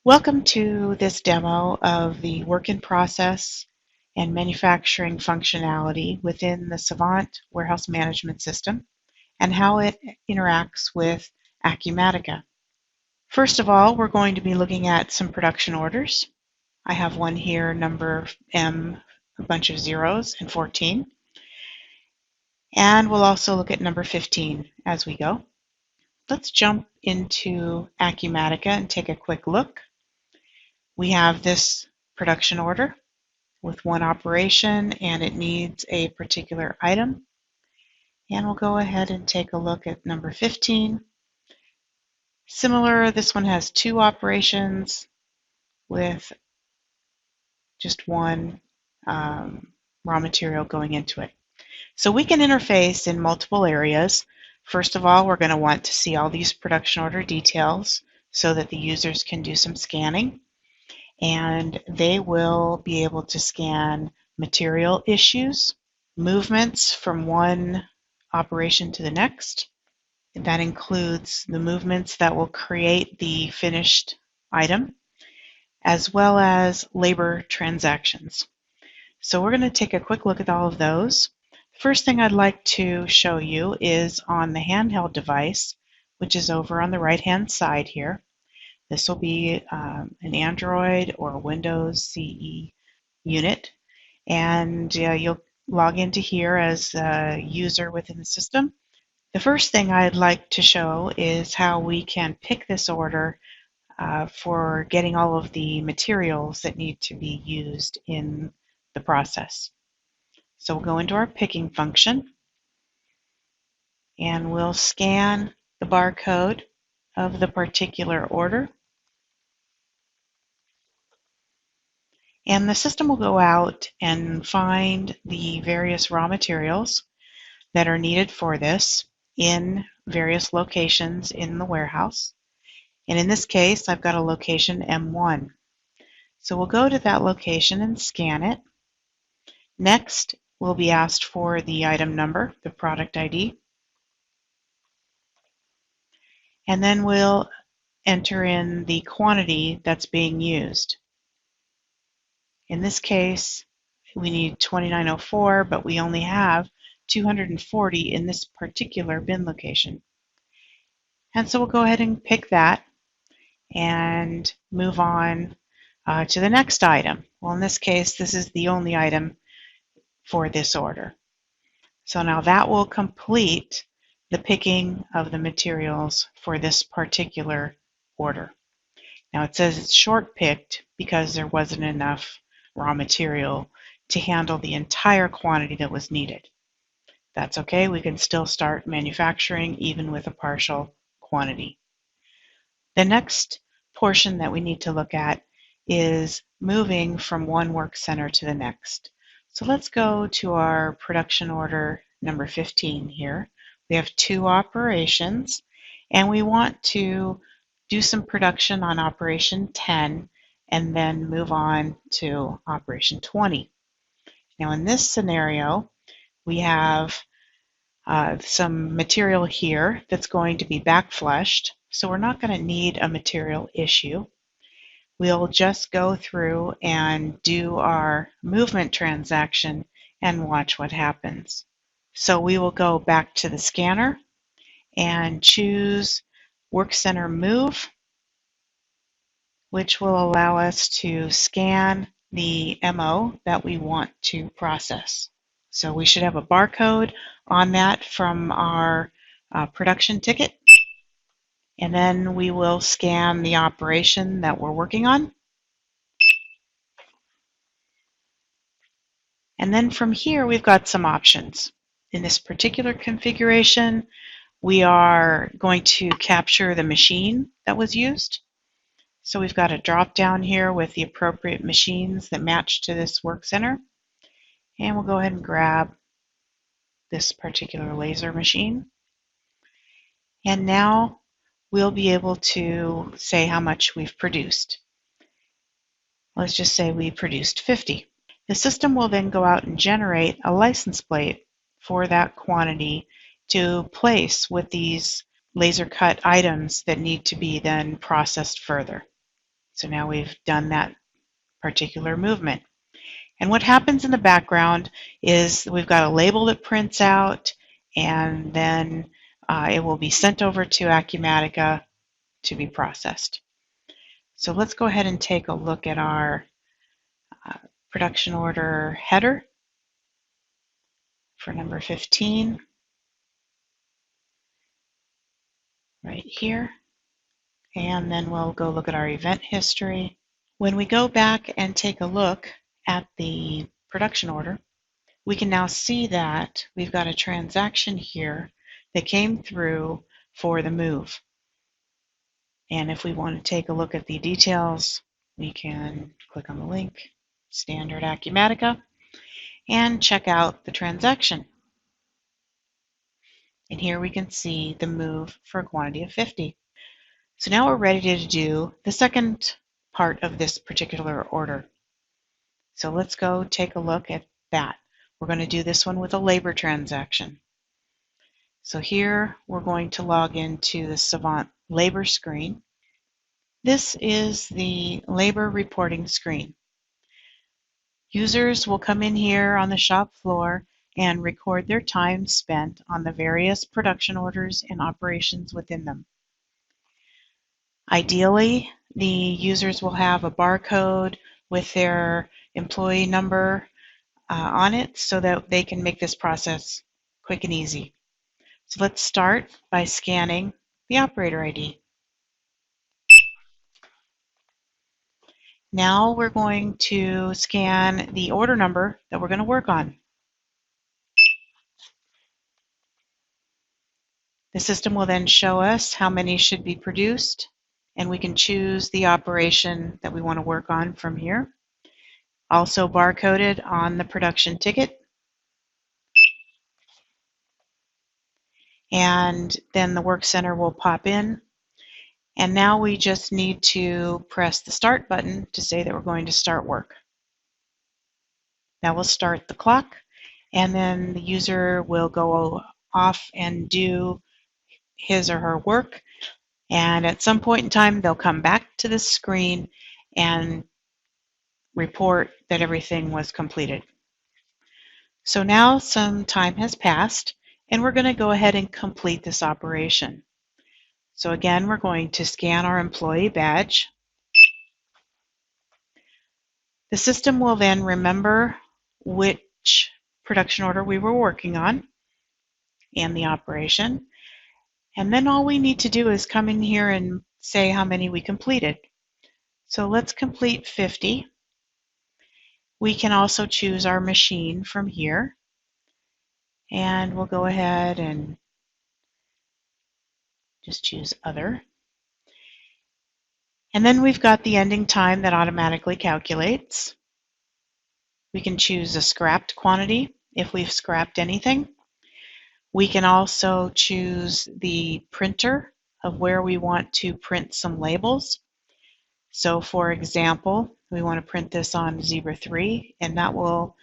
Welcome to this demo of the work in process and manufacturing functionality within the Savant warehouse management system and how it interacts with Acumatica. First of all, we're going to be looking at some production orders. I have one here, number M, a bunch of zeros, and 14. And we'll also look at number 15 as we go. Let's jump into Acumatica and take a quick look. We have this production order with one operation and it needs a particular item. And we'll go ahead and take a look at number 15. Similar, this one has two operations with just one raw material going into it. So we can interface in multiple areas. First of all, we're going to want to see all these production order details so that the users can do some scanning. And they will be able to scan material issues, movements from one operation to the next. That includes the movements that will create the finished item, as well as labor transactions. So we're going to take a quick look at all of those. First thing I'd like to show you is on the handheld device, which is over on the right-hand side here. This will be an Android or Windows CE unit, and you'll log into here as a user within the system. The first thing I'd like to show is how we can pick this order for getting all of the materials that need to be used in the process. So we'll go into our picking function and we'll scan the barcode of the particular order. And the system will go out and find the various raw materials that are needed for this in various locations in the warehouse. And in this case, I've got a location M1. So we'll go to that location and scan it. Next, we'll be asked for the item number, the product ID. And then we'll enter in the quantity that's being used. In this case, we need 2904, but we only have 240 in this particular bin location. And so we'll go ahead and pick that and move on to the next item. Well, in this case, this is the only item for this order. So now that will complete the picking of the materials for this particular order. Now it says it's short picked because there wasn't enough raw material to handle the entire quantity that was needed. That's okay, we can still start manufacturing even with a partial quantity. The next portion that we need to look at is moving from one work center to the next. So let's go to our production order number 15 here. We have two operations and we want to do some production on operation 10 and then move on to operation 20. Now in this scenario, we have some material here that's going to be backflushed, so we're not going to need a material issue. We'll just go through and do our movement transaction and watch what happens. So we will go back to the scanner and choose Work Center Move, which will allow us to scan the MO that we want to process. So we should have a barcode on that from our production ticket. And then we will scan the operation that we're working on. And then from here, we've got some options. In this particular configuration, we are going to capture the machine that was used. So we've got a drop down here with the appropriate machines that match to this work center. And we'll go ahead and grab this particular laser machine. And now we'll be able to say how much we've produced. Let's just say we produced 50. The system will then go out and generate a license plate for that quantity to place with these laser cut items that need to be then processed further. So now we've done that particular movement. And what happens in the background is we've got a label that prints out, and then it will be sent over to Acumatica to be processed. So let's go ahead and take a look at our production order header for number 15 right here. And then we'll go look at our event history. When we go back and take a look at the production order, we can now see that we've got a transaction here that came through for the move. And if we want to take a look at the details, we can click on the link, Standard Acumatica, and check out the transaction. And here we can see the move for a quantity of 50. So now we're ready to do the second part of this particular order. So let's go take a look at that. We're going to do this one with a labor transaction. So here we're going to log into the Savant labor screen. This is the labor reporting screen. Users will come in here on the shop floor and record their time spent on the various production orders and operations within them. Ideally, the users will have a barcode with their employee number on it so that they can make this process quick and easy. So let's start by scanning the operator ID. Now we're going to scan the order number that we're going to work on. The system will then show us how many should be produced, and we can choose the operation that we want to work on from here. Also barcoded on the production ticket. And then the work center will pop in. And now we just need to press the start button to say that we're going to start work. That will start the clock, and then the user will go off and do his or her work. And at some point in time, they'll come back to the screen and report that everything was completed. So now some time has passed, and we're going to go ahead and complete this operation. So again, we're going to scan our employee badge. The system will then remember which production order we were working on and the operation. And then all we need to do is come in here and say how many we completed. So let's complete 50. We can also choose our machine from here. And we'll go ahead and just choose Other. And then we've got the ending time that automatically calculates. We can choose a scrapped quantity if we've scrapped anything. We can also choose the printer of where we want to print some labels. So for example, we want to print this on Zebra 3, and that will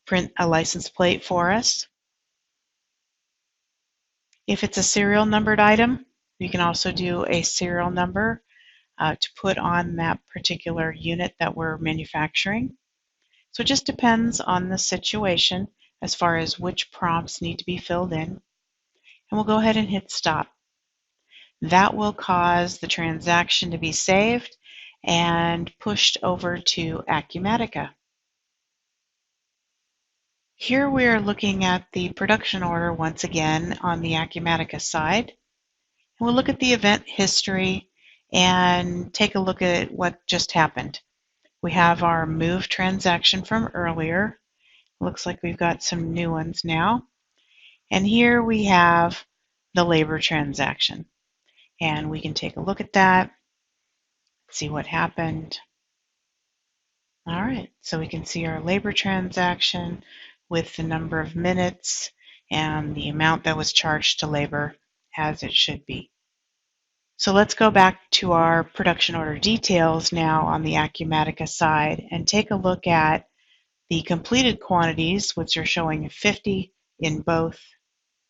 print a license plate for us. If it's a serial numbered item, we can also do a serial number to put on that particular unit that we're manufacturing. So it just depends on the situation as far as which prompts need to be filled in. And we'll go ahead and hit stop. That will cause the transaction to be saved and pushed over to Acumatica. Here we are looking at the production order once again on the Acumatica side. And we'll look at the event history and take a look at what just happened. We have our move transaction from earlier. Looks like we've got some new ones now. And here we have the labor transaction. And we can take a look at that, see what happened. All right, so we can see our labor transaction with the number of minutes and the amount that was charged to labor as it should be. So let's go back to our production order details now on the Acumatica side and take a look at the completed quantities, which are showing 50 in both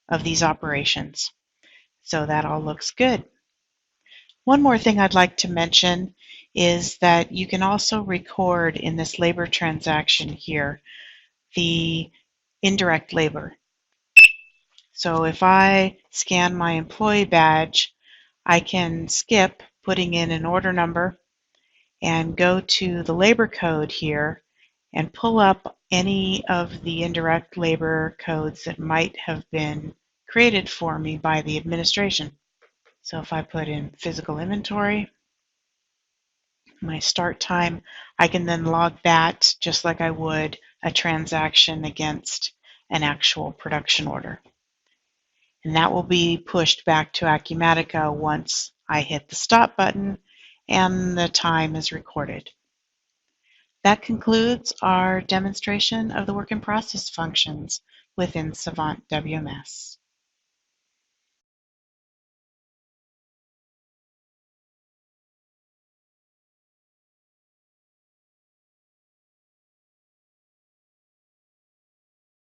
of these operations. So that all looks good. One more thing I'd like to mention is that you can also record in this labor transaction here the indirect labor. So if I scan my employee badge, I can skip putting in an order number and go to the labor code here and pull up any of the indirect labor codes that might have been created for me by the administration. So if I put in physical inventory, my start time, I can then log that just like I would a transaction against an actual production order. And that will be pushed back to Acumatica once I hit the stop button and the time is recorded. That concludes our demonstration of the work in process functions within Savant WMS.